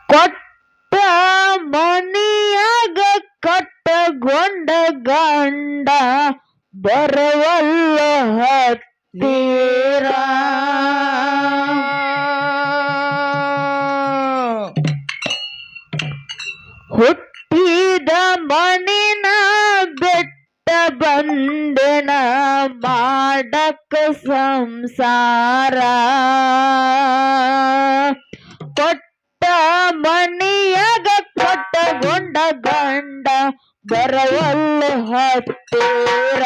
ಕೊಟ್ಟ ಮನಿಯಾಗ ಕಟ್ಟಗೊಂಡ ಗಂಡ ಬರವಲ್ಲ ಹತ್ತೀರ ಹುಟ್ಟಿದ ಮನಿನ ಬೆಟ್ಟ ಬಂದೆನ ಮಾಡಕ ಸಂಸಾರ ಕೊಟ್ಟ ಮನಿಯಾಗ ಕಟ್ಟಗೊಂಡ ಗಂಡ ಬರವಲ್ಲ ಹತ್ತೀರ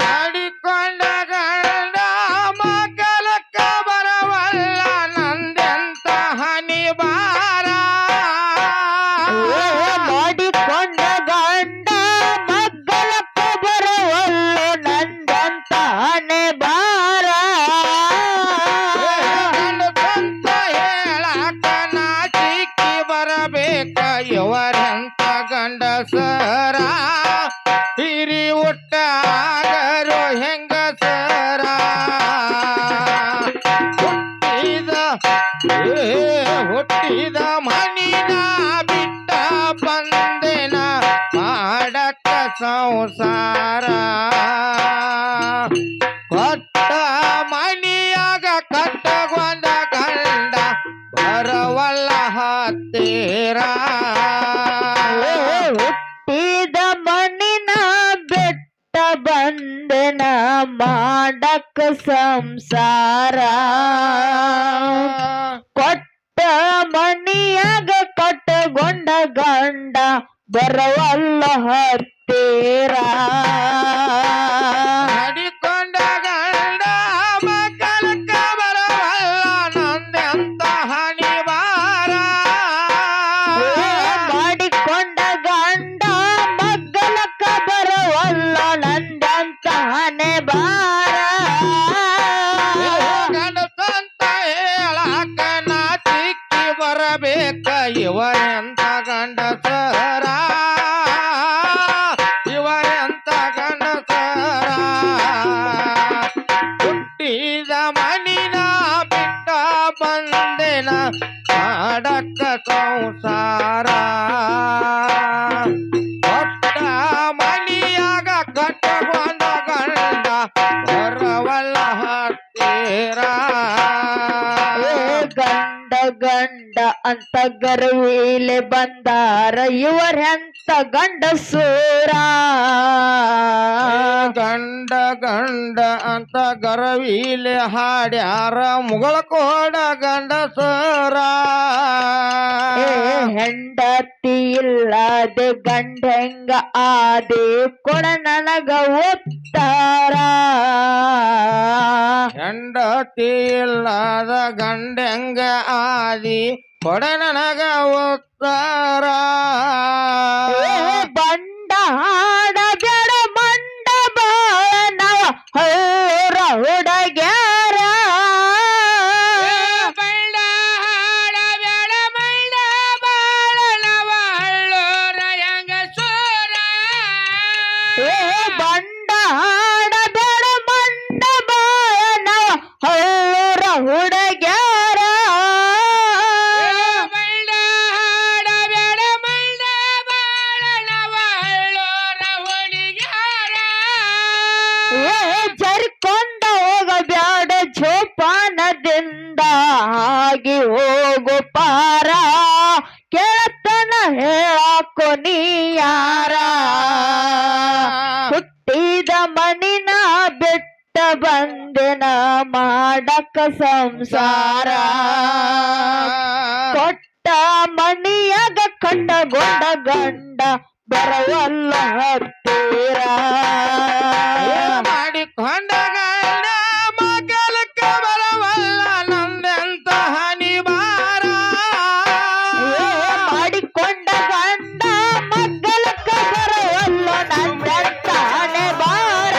ಮಾಡಿಕೊಂಡ ಗಂಡ ಮಗಲಕ್ಕ ಬರವಲ್ಲ ನಂದೆಂತ ಹನಿ ಬಾರ ಮಾಡಿಕೊಂಡ ಗಂಡ ಮಗ್ಗಲಕ್ಕ ಬರವಲ್ಲ ನಂದಂತ ಹಣೆ ಬಾರ ಗಂಡಸಂತ ಹೇಳಾಕ ನಾಚಿಕ್ಕಿ ಬರಬೇಕ ಇವರೆಂತ ಗಂಡಸರ ಹಿರಿ ಹುಟ್ಟಾಗರು ಹೆಂಗಸರ ಹುಟ್ಟಿದ ಮನಿನ ಬಿಟ್ಟ ಬಂದೆನ ಮಾಡಕ್ಕ ಸಂಸಾರ ಕೊಟ್ಟ ಮನಿಯಾಗ ಕಟ್ಟಗೊಂಡ ಗಂಡ ಬರವಲ್ಲ ಹತ್ತೀರ ಹುಟ್ಟಿದ ಮಣ್ಣಿನ ಬೆಟ್ಟ ಬಂದೆನ ಮಾಡಕ ಸಂಸಾರ ಕೊಟ್ಟ ಮನಿಯಾಗ ಕಟ್ಟಗೊಂಡ ಗಂಡ ಬರವಲ್ಲ ಹತ್ತೀರ ಮಾಡಿಕೊಂಡ ಗಂಡ ಮಕ್ಕಳಕ್ಕ ಬರವಲ್ಲ ನಂದೆಂತ ಹಣಿ ಬಾರ ಮಾಡಿಕೊಂಡ ಗಂಡ ಮಗ್ಗಲಕ್ಕ ಬರವಲ್ಲ ನಂದಂತ ಹಣೆ ಬಾರ ಗಂಡಸಂತ ಹೇಳಾಕ ನಾಚಿಕ್ಕಿ ಬರಬೇಕ ಇವರೆಂತ ಗಂಡಸರ ಇವರೆಂತ ಗಂಡಸರ ಹುಟ್ಟಿದ ಮನಿನ ಬಿಟ್ಟ ಬಂದೆನ ಮಾಡಕ್ಕ ಸಂಸಾರ ಕೊಟ್ಟ ಮನಿಯಾಗ ಕಟ್ಟಗೊಂಡ ಗಂಡ ಬರವಲ್ಲ ಹತ್ತೀರ ಗಂಡ ಗಂಡ ಅಂತ ಗರ್ವಿಲೆ ಬಂದಾರ ಇವರೆಂತ ಗಂಡಸೂರ ಗಂಡ ಗಂಡ ಅಂತ ಗರವಿಲೆ ಹಾಡ್ಯಾರ ಮುಗಳ ಕೋಡ ಗಂಡಸರ ಹೆಂಡತಿ ಇಲ್ಲದೆ ಗಂಡ ಹೆಂಗ ಆದೆ ಕೊಡ ನನಗ ಒತ್ತಾರ ಹೆಂಡತಿ ಇಲ್ಲದ ಗಂಡೆಂಗ ಆದಿ ಕೊಡ ನನಗ ಉತ್ತರ ಬಂಡ ಹಾಡ ಬೇಡ ಮಂಡ ಬಾಳನವ ಹೌರ ಹುಡುಗ್ಯಾರ ಬಳ್ಳ ಹಾಡ ಬೇಡ ಬಳ್ಳ ಬಾಳನವ ಹಳ್ಳೂರ ಹೆಂಗಸೂರ ಬಂಡ ಹಾಡ ಬೇಡ ಮಂಡ ಬಾಳನವ ಹೌರ ಹುಡುಗ್ಯಾರ ಬಳ್ಳ ಹಾಡ ಬೇಡ ಬಳ್ಳ ಬಾಳನವ ಹಳ್ಳೂರ ಹುಡುಗ್ಯಾರ ಜರ್ಕೊಂಡ ಹೋಗಬ್ಯಾಡ ಜೋಪಾನದಿಂದ ಆಗಿ ಹೋಗು ಪಾರ ಕೇಳತನ ಹೇಳಾಕೊ ನೀ ಯಾರ ಹುಟ್ಟಿದ ಮನಿನ ಬಿಟ್ಟ ಬಂದೆನ ಮಾಡಕ ಸಂಸಾರ ಕೊಟ್ಟ ಮನಿಯಾಗ ಕಟ್ಟಗೊಂಡ ಗಂಡ ಬರವಲ್ಲ ಹತ್ತೀರ ಮಾಡಿಕೊಂಡ ಗಂಡ ಮಗಲಕ್ಕ ಬರವಲ್ಲ ನಂದೆಂತ ಹನಿ ಬಾರ ಮಾಡಿಕೊಂಡ ಗಂಡ ಮಗ್ಗಲಕ್ಕ ಬರವಲ್ಲ ನಂದಂತ ಹಣೆ ಬಾರ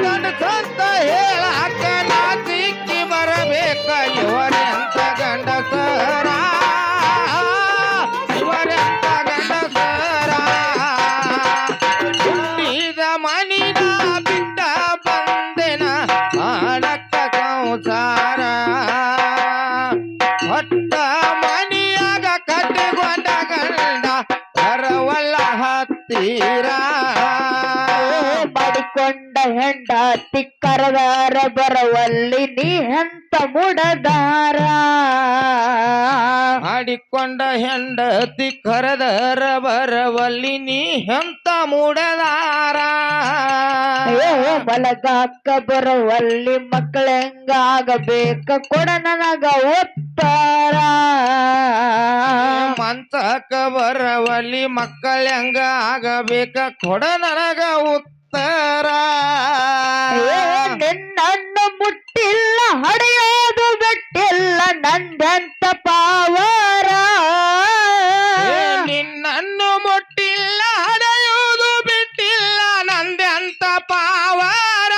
ಗಂಡಸಂತ ಹೇಳಾಕ ನಾಚಿಕ್ಕಿ ಬರಬೇಕ ಇವರೆಂತ ಗಂಡಸರ ಇವರೆಂತ ಗಂಡಸರ ಹತ್ತೀರ ಮಾಡಿಕೊಂಡ ಹೆಂಡತಿ ಕರದಾರ ಬರವಲ್ಲಿ ನೀ ಎಂತ ಮುಡದಾರ ಮಾಡಿಕೊಂಡ ಹೆಂಡತಿ ಕರೆದರ ಬರವಲ್ಲಿ ನೀ ಎಂತ ಮೂಡದಾರ ಮಲಗಾಕ ಬರವಲ್ಲಿ ಮಕ್ಕಳ ಹೆಂಗಾಗಬೇಕ ಕೊಡ ನನಗ ಉತ್ತರ ಮಂಚಕ ಬರವಲ್ಲಿ ಮಕ್ಕಳ ಹೆಂಗ ಆಗಬೇಕ ಕೊಡ ನನಗ ಉತ್ತರ ನಿನ್ನನ್ನು ಮುಟ್ಟಿಲ್ಲ ಹಡೆಯೋದು ಬಿಟ್ಟಿಲ್ಲ ನಂದೆಂತ ಪಾವರ ನಿನ್ನನ್ನು ಮುಟ್ಟಿಲ್ಲ ಹಡೆಯುವುದು ಬಿಟ್ಟಿಲ್ಲ ನಂದೆಂತ ಪಾವರ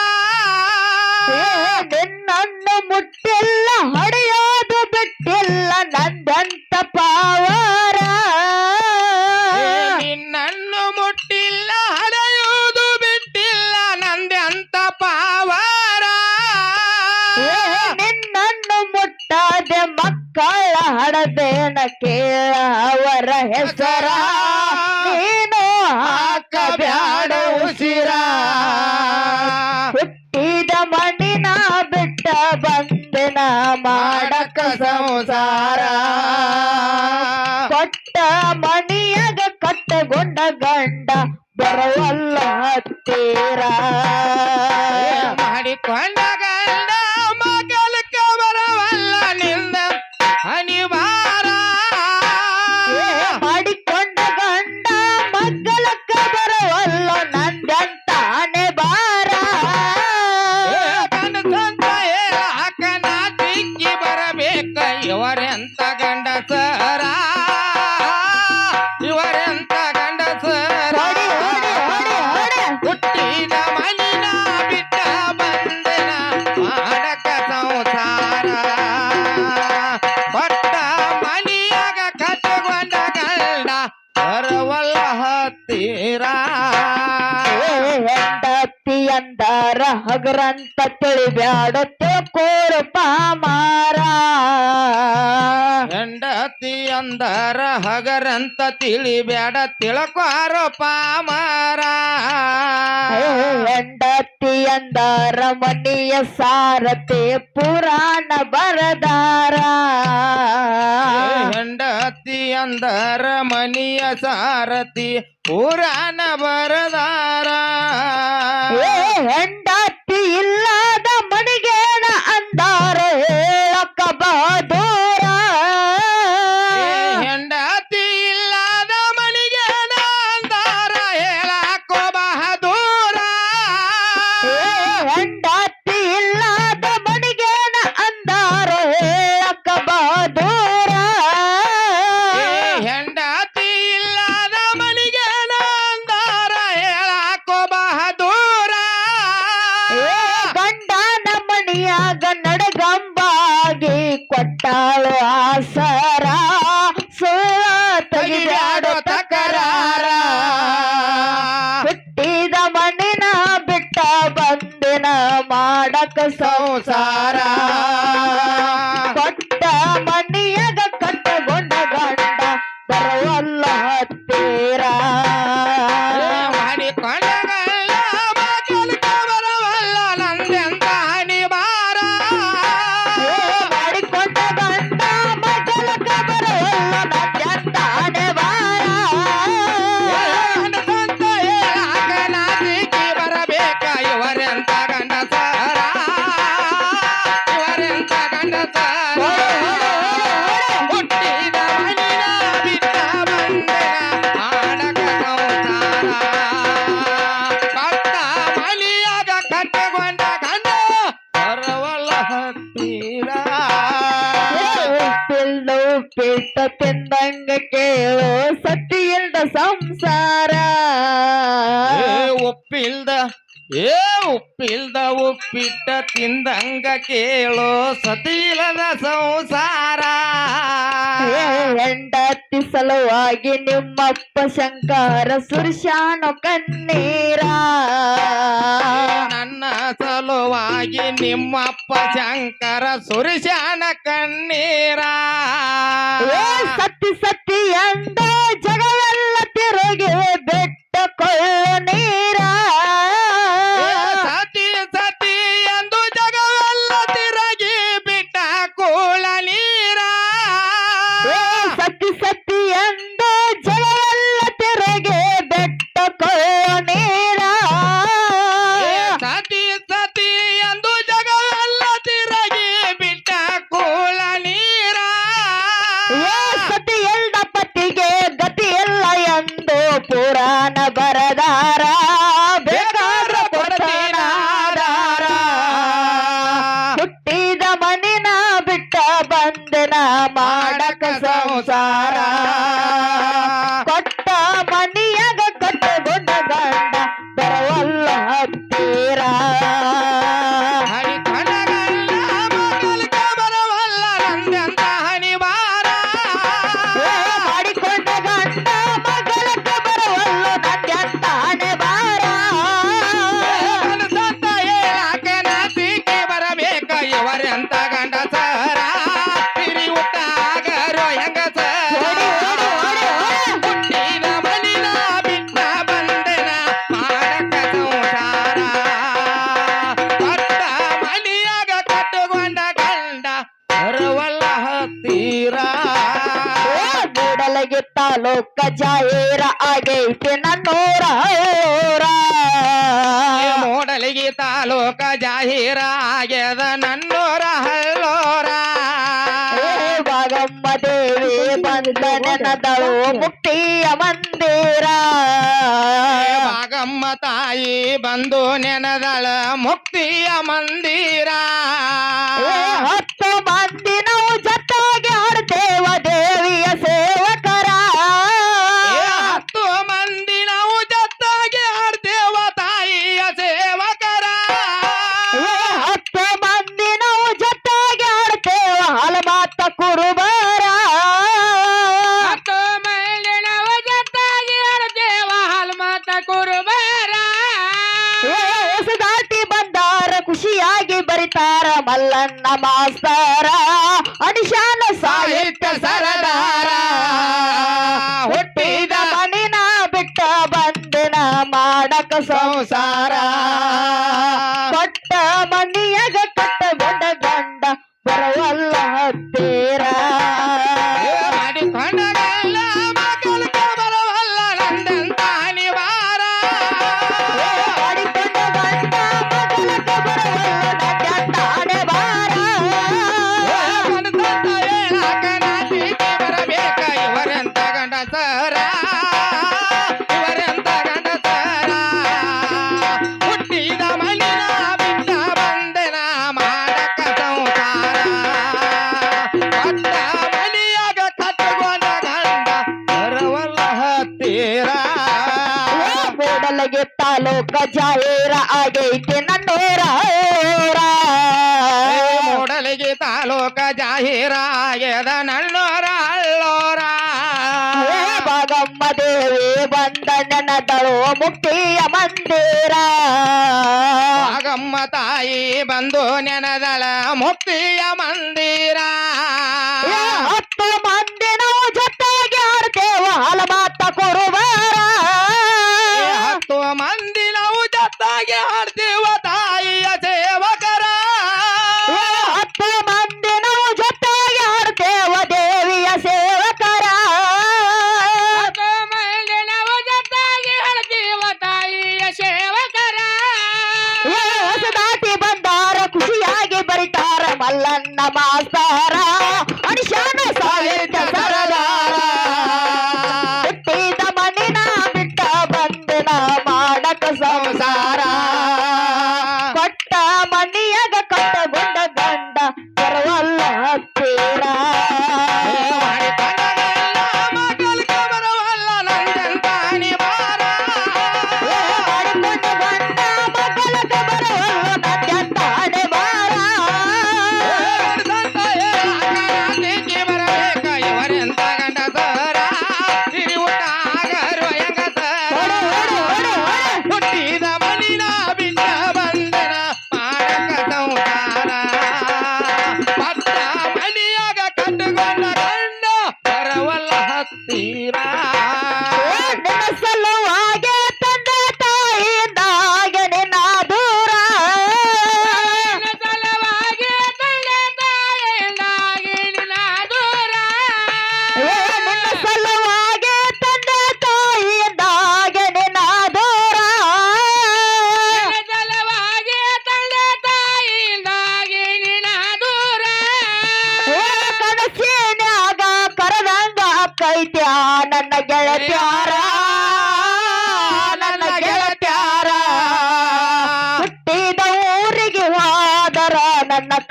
ನಿನ್ನನ್ನು ಮುಟ್ಟಿಲ್ಲ ಹಡೆಯೋದು ಬಿಟ್ಟಿಲ್ಲ ನಂದೆಂತ ಪಾವರ ನಿನ್ನನ್ನು ಮುಟ್ಟಿಲ್ಲ ಹಡೆಯುವುದು ಬಿಟ್ಟಿಲ್ಲ ನಂದೆಂತ ಪಾವರ ನಿನ್ನನ್ನು ಮುಟ್ಟಾದೆ ಮಕ್ಕಳ ಹಡದೇನ ಕೇಳ ಅವರ ಹೆಸರ ನೀನು ಹಾಕಬ್ಯಾಡ ಉಸಿರ ಹುಟ್ಟಿದ ಮಣ್ಣಿನ ಬಿಟ್ಟ ಬಂದಿನ ಮಾಡಕ ಸಂಸಾರ ಕೊಟ್ಟ ಮಣಿಯಾಗ ಕಟ್ಟಗೊಂಡ ಗಂಡ ಬರವಲ್ಲ ಹತ್ತೀರ ಮಾಡಿಕೊಂಡ ಗಂಡ ಮಗಲಕ್ಕ ಬರವಲ್ಲ ನಿಂದ ಅನಿವಾರ ಮಾಡಿಕೊಂಡ ಗಂಡ ಮಗ್ಗಲಕ್ಕ ಬರವಲ್ಲ ನಂದಂತ ಹಣೆ ಬಾರ ಗಂಡಸಂತ ಹೇಳಾಕ ನಾ ದಿಕ್ಕಿ ಬರಬೇಕ ಇವರೆಂತ ಗಂಡಸರ ಇವರೆಂತ ಗಂಡಸರ ಹುಟ್ಟಿದ ಮನಿನ ಬಿಟ್ಟ ಬಂದನ ಮಾಡಕ ಸಂಸಾರ ಪಟ್ಟ ಮನಿಯಾಗ ಕಟ್ಟಗೊಂಡ ಗಂಡ ಬರವಲ್ಲ ಹತ್ತೀರ ಹೆಂಡತಿ ಅಂದಾರ ಹಗರಂತ ತಿಳಿಬ್ಯಾಡ ತಿಳ್ಕೋರು ಪಾಮಾರ ಹೆಂಡತಿ ಅಂದರ ಹಗರಂತ ತಿಳಿಬ್ಯಾಡ ತಿಳ್ಕೋರ ಪಾಮರ ಹೆಂಡತಿ ಅಂದಾರ ಮನಿಯ ಸಾರತೆ ಪುರಾಣ ಬರದಾರ ಹೆಂಡತಿ ಅಂದರ ಮನಿಯ ಸಾರಥಿ ಪುರಾಣ ಬರದಾರ ಹೆಂಡತಿ ಇಲ್ಲದ ಮನಿಗೇನ ಅಂದಾರ ಹೇಳಕ ಬಹದೂರ ಹೆಂಡತಿ ಇಲ್ಲದ ಮನಿಗೆ ಅಂದಾರ ಹೇಳಕೋ ಬಹದೂರ ಹೆಂಡತಿ ಇಲ್ಲದ ಮನಿಗೇನ ಅಂದಾರ ಹೇಳಕ ಬಹದೂರ ಹೆಂಡತಿ ಇಲ್ಲದ ಮನಿಗೆ ಅಂದಾರ ಹೇಳಕೋ ಬಹದೂರ ಗಂಡನ ಮಣಿಯಾಗ ನಡಗಂಬಾಗಿ ಕೊಟ್ಟಾಳು ಆಸರ ಸುಳ್ಳ ತೆಗಿಬ್ಯಾಡು ತಕರಾರ ಹುಟ್ಟಿದ ಮಣ್ಣಿನ ಬಿಟ್ಟ ಬಂದಿನ ಮಾಡಕ ಸಂಸಾರ ಕೊಟ್ಟ ಮಣಿಯಾಗ ಕಟ್ಟಗೊಂಡ ಗಂಡ ಬರವಲ್ಲ ಹತ್ತೀರ ಮಾಡಿಕೊಂಡ ಗಂಡ ಮಗಲಕ್ಕ ಬರವಲ್ಲ ನಂದೆಂತ ಹನಿಬಾರ ಮಾಡಿಕೊಂಡ ಗಂಡ ಮಗಲಕ್ಕ ಬರವಲ್ಲ ನಂದೆಂತ ಹಣೆಬಾರ ಗಂಡಸಂತ ಹೇಳಾಕ ನಾ ದಿಕ್ಕಿ ಬರಬೇಕ ಇವರೆಂತ ಗಂಡಸರ ಇವರೆಂತ ಗಂಡಸರ ಹುಟ್ಟಿದ ಮನಿನ ಬಿಟ್ಟ ಬಂದೆನ ಮಾಡಕ ಸಂಸಾರ ಕಟ್ಟ ಮನಿಯಾಗ ಕಟ್ಟಗೊಂಡ ಗಂಡ ಬರವಲ್ಲ ಹತ್ತೀರ ಉಪ್ಪಿಲ್ದ ಉಪ್ಪಿಟ್ಟ ತಿಂದಂಗ ಕೇಳು ಸತ್ತಿ ಇಲ್ದ ಸಂಸಾರ ಉಪ್ಪಿಲ್ದ ಉಪ್ಪಿಲ್ದ ಉಪ್ಪಿಟ್ಟ ತಿಂದಂಗ ಕೇಳೋ ಸತಿಲದ ಸಂಸಾರ ಹೆಂಡತಿ ಸಲುವಾಗಿ ನಿಮ್ಮಪ್ಪ ಶಂಕರ ಸುರ್ಶಾನು ಕಣ್ಣೀರ ನನ್ನ ಸಲುವಾಗಿ ನಿಮ್ಮಪ್ಪ ಶಂಕರ ಸುರಿಶಾನ ಕಣ್ಣೀರ ಸತ್ತಿ ಸತ್ತಿ ಎಂದ ಜಗವೆಲ್ಲ ತಿರುಗಿ ಬೆಟ್ಟ ಪುರಾಣ ಬರದಾರ ಬೇಕಾದ್ರ ಕೊಡ್ತೀನ ಆಧಾರ. ಹುಟ್ಟಿದ ಮನಿನ ಬಿಟ್ಟ ಬಂದೆನ ಮಾಡಕ ಸಂಸಾರ. ಕೊಟ್ಟ ಮನಿಯಾಗ ಕಟ್ಟಗೊಂಡ ಗಂಡ ಬರವಲ್ಲ ಹತ್ತೀರ. ಹಣಿ ಕಣಗಲ್ಲ ಮಗಲ್ಕ ಬರವಲ್ಲ ನಂದೆಂತ ಹಣಿ ಬಾರ. ಮಾಡಿಕೊಂಡ ಗಂಡ ಮಗಳಕ ಬರವಲ್ಲ ನಂದೆಂತ ಹಣೆ ಬಾರ. ಕನಸಂತ ಹೇಳಾಕ ನಾಚಿಕೆ ಬರಬೇಕ ಇವರೆಂತ ಗಂಡಸರ. ತಿರಿ ಹುಟ್ಟಾಗರೋ ಹೆಂಗಸರ. ಹುಟ್ಟಿದ ಮನಿನ ಬಿಟ್ಟ ಬಂದೆನ ಮಾಡಕ ಸಂಸಾರ. ಕೊಟ್ಟ ಮನಿಯಾಗ ಕಟ್ಟುಕೊಂಡ ಗಂಡ ಬರವಲ್ಲ ಹತ್ತೀರ. ಮೂಡಲಗಿ ತಾಲೂಕ ಜಾಹೀರ ಆಗೈತೆ ನನ್ನೂರ ಮೂಡಲಗಿ ತಾಲೂಕ ಜಾಹೀರ ಆಗ್ಯದ ನನ್ನೂರ ಹಲ್ಲೋರ. ಭಾಗಮ್ಮ ದೇವಿ ಬಂದ ನೆನದಳು ಮುಕ್ತಿಯ ಮಂದಿರ. ಭಾಗಮ್ಮ ತಾಯಿ ಬಂದು ನೆನದಳ ಮುಕ್ತಿಯ ಮಂದಿರ. 10 ಮಂದಿ ನಾವು ಜೊತೆಗೆ ಆಡ್ತೇವ ದೇವಿಯ ಸೇವಕರ. 10 ಮಂದಿ ನಾವು ಜೊತೆಗೆ ಆಡ್ತೇವ ತಾಯಿಯ ಸೇವಕರ. 10 ಮಂದಿ ನಾವು ಜೊತೆಗೆ ಆಡ್ತೇವ ಹಲಮಾತ ಕುರುಬರ. 10 ಮಂದಿ ನಾವು ಜೊತೆಗೆ ಆಡ್ತೇವ ಹಲ್ಮತ ಕುರುಬರ. ದಾಟಿ ಬಂದಾರ ಖುಷಿಯಾಗಿ ಬರಿತಾರ ಮಲ್ಲಣ್ಣ ಮಾಸ್ತರ ಅನಿಶಾನ ಸಾಹಿತ್ಯ ಸರದಾರ. ಹುಟ್ಟಿದ ಮನಿನ ಬಿಟ್ಟ ಬಂದಿನ ಮಾಡಕ ಸಂಸಾರ. ಕೊಟ್ಟ ಮನಿಯಾಗ ಕಟ್ಟಗೊಂಡ ಗಂಡ ಬರವಲ್ಲ ಹತ್ತೀರ. ಮಾಡಿಕೊಂಡಗಲ್ಲ ಮಕ್ಕಳಕ ಬರವಲ್ಲ ನಂದಂತ ಅನಿವಾರ. ಮಾಡಿಕೊಂಡ ಗಂಡ ಮಗಳಕ ಬರವಲ್ಲ ನಂದಂತ ಹಣೆ ಬಾರ. ಕನಸಂತ ಹೇಳಾಕ ನಾಚಿಕೆ ಬರಬೇಕ ಇವರೆಂತ ಗಂಡಸರ. ಇವರೆಂತ ಗಂಡಸರ. ಹುಟ್ಟಿದ ಮನಿನ ಬಿಟ್ಟ ಬಂದೆನ ಮಾಡಕ ಸಂಸಾರ. ಕೊಟ್ಟ ಮನಿಯಾಗ ಕಟ್ಟುಕೊಂಡ ಗಂಡ ಬರವಲ್ಲ ಹತ್ತೀರ. ಮೂಡಲಗಿ ತಾಲೂಕ ಜಾಹೀರ ಆಗೈತೆ ನನ್ನೂರ ಮೂಡಲಗಿ ತಾಲೂಕ ಜಾಹೀರ ಆಗ್ಯದ ನನ್ನೂರ ಹಲ್ಲೋರ. ಭಾಗಮ್ಮ ದೇವಿ ಬಂದ ನೆನದಳು ಮುಕ್ತಿಯ ಮಂದಿರ. ಭಾಗಮ್ಮ ತಾಯಿ ಬಂದು ನೆನದಳ ಮುಕ್ತಿಯ ಮಂದಿರ. 10 ಮಂದಿ ನಾವು ಜೊತೆಗೆ ಆಡ್ತೇವ ಹಲಮಾತ ಕುರುಬರ. 10 ಮಂದಿ ನಾವು ಜೊತೆಗೆ ಆಡ್ತೀವ ತಾಯಿಯ ಸೇವಕರ. 10 ಮಂದಿ ನಾವು ಜೊತೆಗೆ ಆಡ್ತೇವ ದೇವಿಯ ಸೇವಕರ. 10 ಮಂದಿ ನಾವು ಜೊತೆಗೆ ಆಡ್ತೀವ ತಾಯಿಯ ಸೇವಕರ. ದಾಟಿ ಬಂದಾರ ಖುಷಿಯಾಗಿ ಬರಿತಾರ ಮಲ್ಲಣ್ಣ ಮಾಸ್ತರ ಅನಿಶಾನ ಸಾಹಿತ್ಯ ಸರದಾರ. ಹುಟ್ಟಿದ ಮನಿನ ಬಿಟ್ಟ ಬಂದಿನ ಮಾಡಕ ಸಂಸಾರ. ಕೊಟ್ಟ ಮನಿಯಾಗ ಕಟ್ಟಗೊಂಡ ಗಂಡ ಬರವಲ್ಲ ಹತ್ತೀರ. ಮಾಡಿಕೊಂಡಗಲ್ಲ ಮಕ್ಕಳಕ ಬರವಲ್ಲ ನಂದಂತ ಅನಿವಾರ. ಮಾಡಿಕೊಂಡ ಗಂಡ ಮಗಳಕ ಬರವಲ್ಲ ನಂದಂತ ಹಣೆ ಬಾರ. ಕನಸಂತ ಹೇಳಾಕ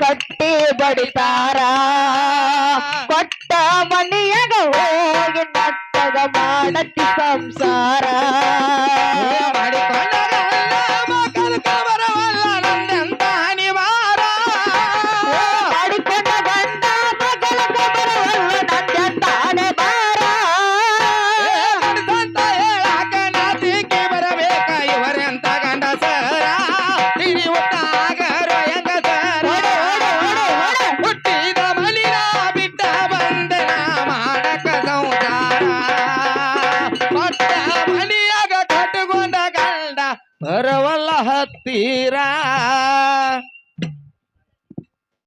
ಕಟ್ಟಿ ಬಡಿತಾರ ಕೊಟ್ಟ ಮನೆಯಾಗ ಹೋಗಿ ನಟ್ಟಗ ಮಾಡತಿ ಸಂಸಾರ ಮಾಡಿಕೊಂಡ ಮಕ್ಕಳ ಬರವಲ್ಲ ನಂದೆಂತ ಅನಿವಾರ ಮಾಡಿಕೊಂಡ ಗಂಡ ಮಗಳ ಬರವಲ್ಲ ನಂದೆಂತಾನೆ ಬಾರ ಅಂತ ಹೇಳಾಕ ನಾಚಿಕೆ ಬರಬೇಕ ಇವರೆಂತ ಗಂಡಸರ ತಿರಿಯುತ್ತಾಗರು ಹೆಂಗಸರ ಹುಟ್ಟಿದ ಮಲಿನ ಬಿಟ್ಟ ಬಂದನ ಮಾಡಕ ಸಂಸಾರ ಕೊಟ್ಟ ಮನಿಯಾಗ ಕಟ್ಟುಕೊಂಡ ಗಂಡ ಬರವಲ್ಲ ಹತ್ತೀರ